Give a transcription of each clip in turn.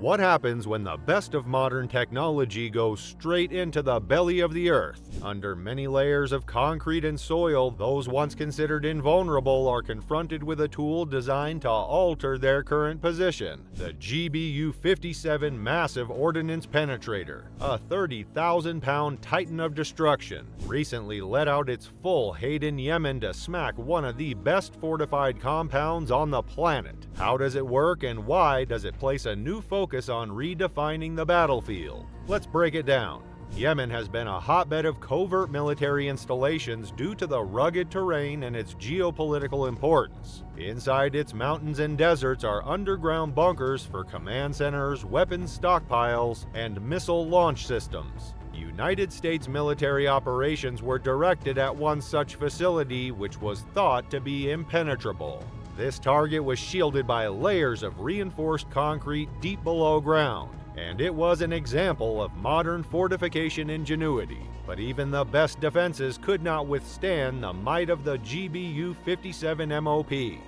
What happens when the best of modern technology goes straight into the belly of the earth? Under many layers of concrete and soil, those once considered invulnerable are confronted with a tool designed to alter their current position. The GBU-57 Massive Ordnance Penetrator, a 30,000-pound titan of destruction, recently let out its full hate in Yemen to smack one of the best fortified compounds on the planet. How does it work, and why does it place a new focus on redefining the battlefield? Let's break it down. Yemen has been a hotbed of covert military installations due to the rugged terrain and its geopolitical importance. Inside its mountains and deserts are underground bunkers for command centers, weapons stockpiles, and missile launch systems. United States military operations were directed at one such facility, which was thought to be impenetrable. This target was shielded by layers of reinforced concrete deep below ground, and it was an example of modern fortification ingenuity. But even the best defenses could not withstand the might of the GBU-57 MOP.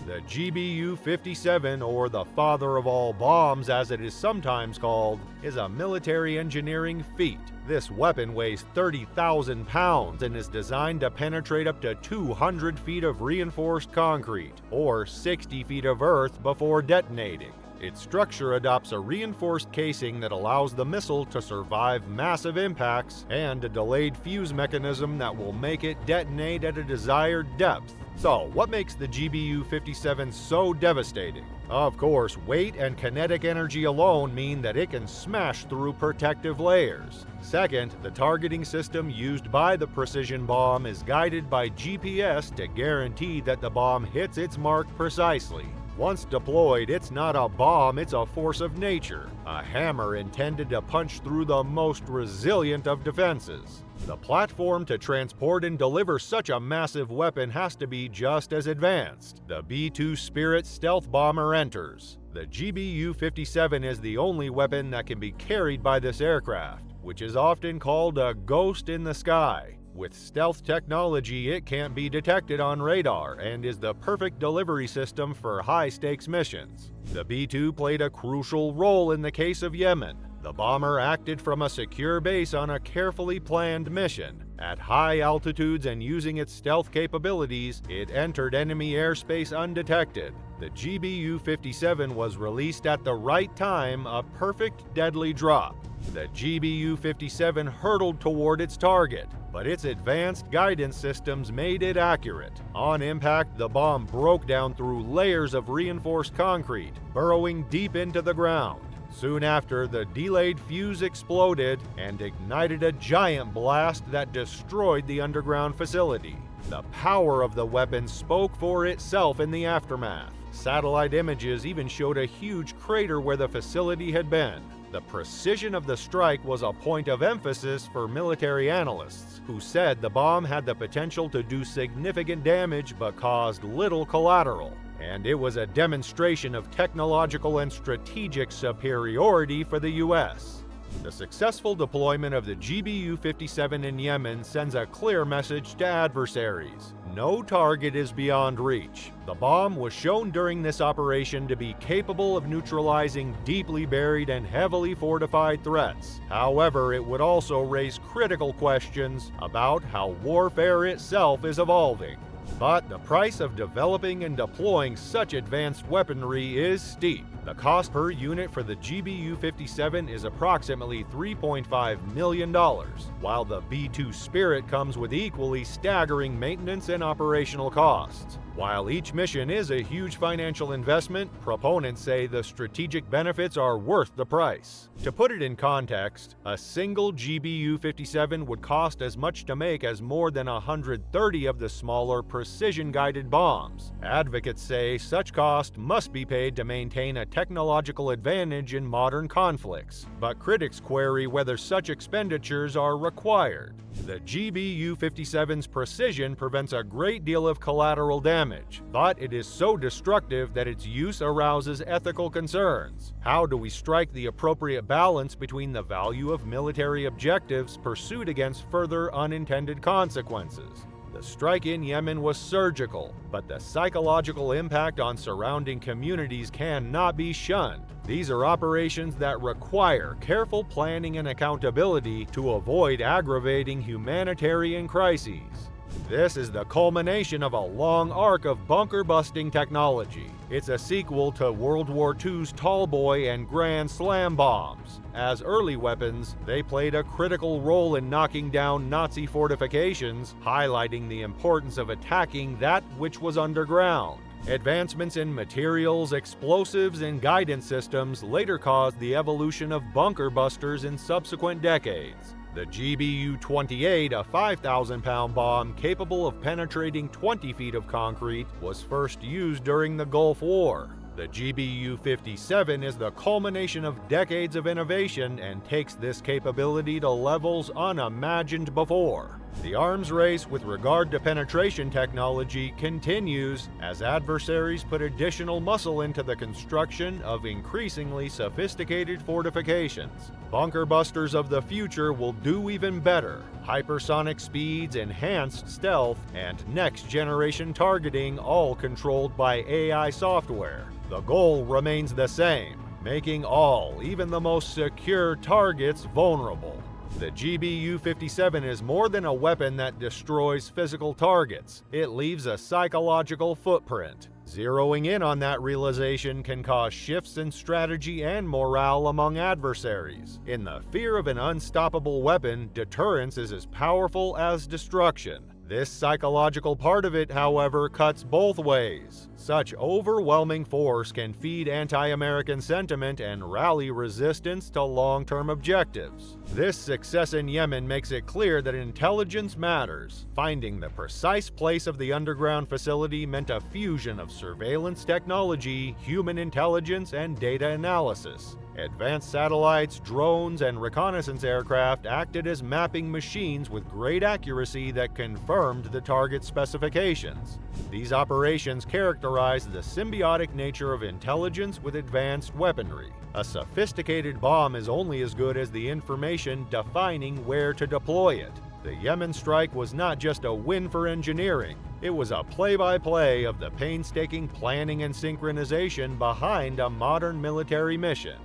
The GBU-57, or the father of all bombs as it is sometimes called, is a military engineering feat. This weapon weighs 30,000 pounds and is designed to penetrate up to 200 feet of reinforced concrete, or 60 feet of earth, before detonating. Its structure adopts a reinforced casing that allows the missile to survive massive impacts and a delayed fuse mechanism that will make it detonate at a desired depth. So, what makes the GBU-57 so devastating? Of course, weight and kinetic energy alone mean that it can smash through protective layers. Second, the targeting system used by the precision bomb is guided by GPS to guarantee that the bomb hits its mark precisely. Once deployed, it's not a bomb, it's a force of nature, a hammer intended to punch through the most resilient of defenses. The platform to transport and deliver such a massive weapon has to be just as advanced. The B-2 Spirit stealth bomber enters. The GBU-57 is the only weapon that can be carried by this aircraft, which is often called a ghost in the sky. With stealth technology, it can't be detected on radar and is the perfect delivery system for high-stakes missions. The B-2 played a crucial role in the case of Yemen. The bomber acted from a secure base on a carefully planned mission. At high altitudes and using its stealth capabilities, it entered enemy airspace undetected. The GBU-57 was released at the right time, a perfect deadly drop. The GBU-57 hurtled toward its target, but its advanced guidance systems made it accurate. On impact, the bomb broke down through layers of reinforced concrete, burrowing deep into the ground. Soon after, the delayed fuse exploded and ignited a giant blast that destroyed the underground facility. The power of the weapon spoke for itself in the aftermath. Satellite images even showed a huge crater where the facility had been. The precision of the strike was a point of emphasis for military analysts, who said the bomb had the potential to do significant damage but caused little collateral. And it was a demonstration of technological and strategic superiority for the U.S. The successful deployment of the GBU-57 in Yemen sends a clear message to adversaries. No target is beyond reach. The bomb was shown during this operation to be capable of neutralizing deeply buried and heavily fortified threats. However, it would also raise critical questions about how warfare itself is evolving. But the price of developing and deploying such advanced weaponry is steep. The cost per unit for the GBU-57 is approximately $3.5 million, while the B-2 Spirit comes with equally staggering maintenance and operational costs. While each mission is a huge financial investment, proponents say the strategic benefits are worth the price. To put it in context, a single GBU-57 would cost as much to make as more than 130 of the smaller precision-guided bombs. Advocates say such cost must be paid to maintain a technological advantage in modern conflicts, but critics query whether such expenditures are required. The GBU-57's precision prevents a great deal of collateral damage, but it is so destructive that its use arouses ethical concerns. How do we strike the appropriate balance between the value of military objectives pursued against further unintended consequences? The strike in Yemen was surgical, but the psychological impact on surrounding communities cannot be shunned. These are operations that require careful planning and accountability to avoid aggravating humanitarian crises. This is the culmination of a long arc of bunker-busting technology. It's a sequel to World War II's Tallboy and Grand Slam bombs. As early weapons, they played a critical role in knocking down Nazi fortifications, highlighting the importance of attacking that which was underground. Advancements in materials, explosives, and guidance systems later caused the evolution of bunker busters in subsequent decades. The GBU-58, a 5,000-pound bomb capable of penetrating 20 feet of concrete, was first used during the Gulf War. The GBU-57 is the culmination of decades of innovation and takes this capability to levels unimagined before. The arms race with regard to penetration technology continues as adversaries put additional muscle into the construction of increasingly sophisticated fortifications. Bunker busters of the future will do even better. Hypersonic speeds, enhanced stealth, and next-generation targeting, all controlled by AI software. The goal remains the same, making all, even the most secure targets, vulnerable. The GBU-57 is more than a weapon that destroys physical targets. It leaves a psychological footprint. Zeroing in on that realization can cause shifts in strategy and morale among adversaries. In the fear of an unstoppable weapon, deterrence is as powerful as destruction. This psychological part of it, however, cuts both ways. Such overwhelming force can feed anti-American sentiment and rally resistance to long-term objectives. This success in Yemen makes it clear that intelligence matters. Finding the precise place of the underground facility meant a fusion of surveillance technology, human intelligence, and data analysis. Advanced satellites, drones, and reconnaissance aircraft acted as mapping machines with great accuracy that confirmed the target specifications. These operations characterized the symbiotic nature of intelligence with advanced weaponry. A sophisticated bomb is only as good as the information defining where to deploy it. The Yemen strike was not just a win for engineering, it was a play-by-play of the painstaking planning and synchronization behind a modern military mission.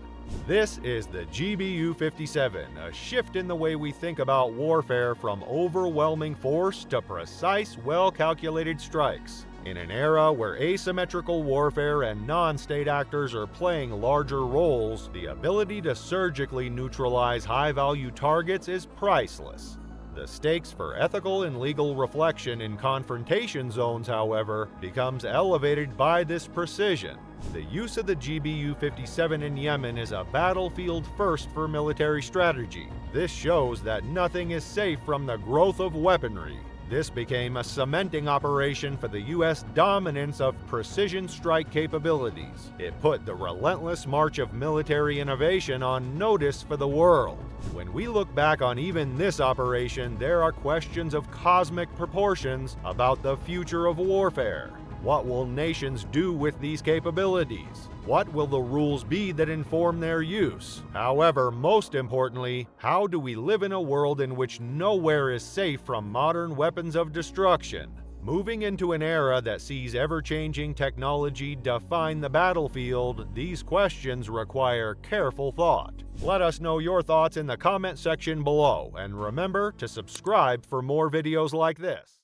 This is the GBU-57, a shift in the way we think about warfare from overwhelming force to precise, well-calculated strikes. In an era where asymmetrical warfare and non-state actors are playing larger roles, the ability to surgically neutralize high-value targets is priceless. The stakes for ethical and legal reflection in confrontation zones, however, becomes elevated by this precision. The use of the GBU-57 in Yemen is a battlefield first for military strategy. This shows that nothing is safe from the growth of weaponry. This became a cementing operation for the U.S. dominance of precision strike capabilities. It put the relentless march of military innovation on notice for the world. When we look back on even this operation, there are questions of cosmic proportions about the future of warfare. What will nations do with these capabilities? What will the rules be that inform their use? However, most importantly, how do we live in a world in which nowhere is safe from modern weapons of destruction? Moving into an era that sees ever-changing technology define the battlefield, these questions require careful thought. Let us know your thoughts in the comment section below, and remember to subscribe for more videos like this.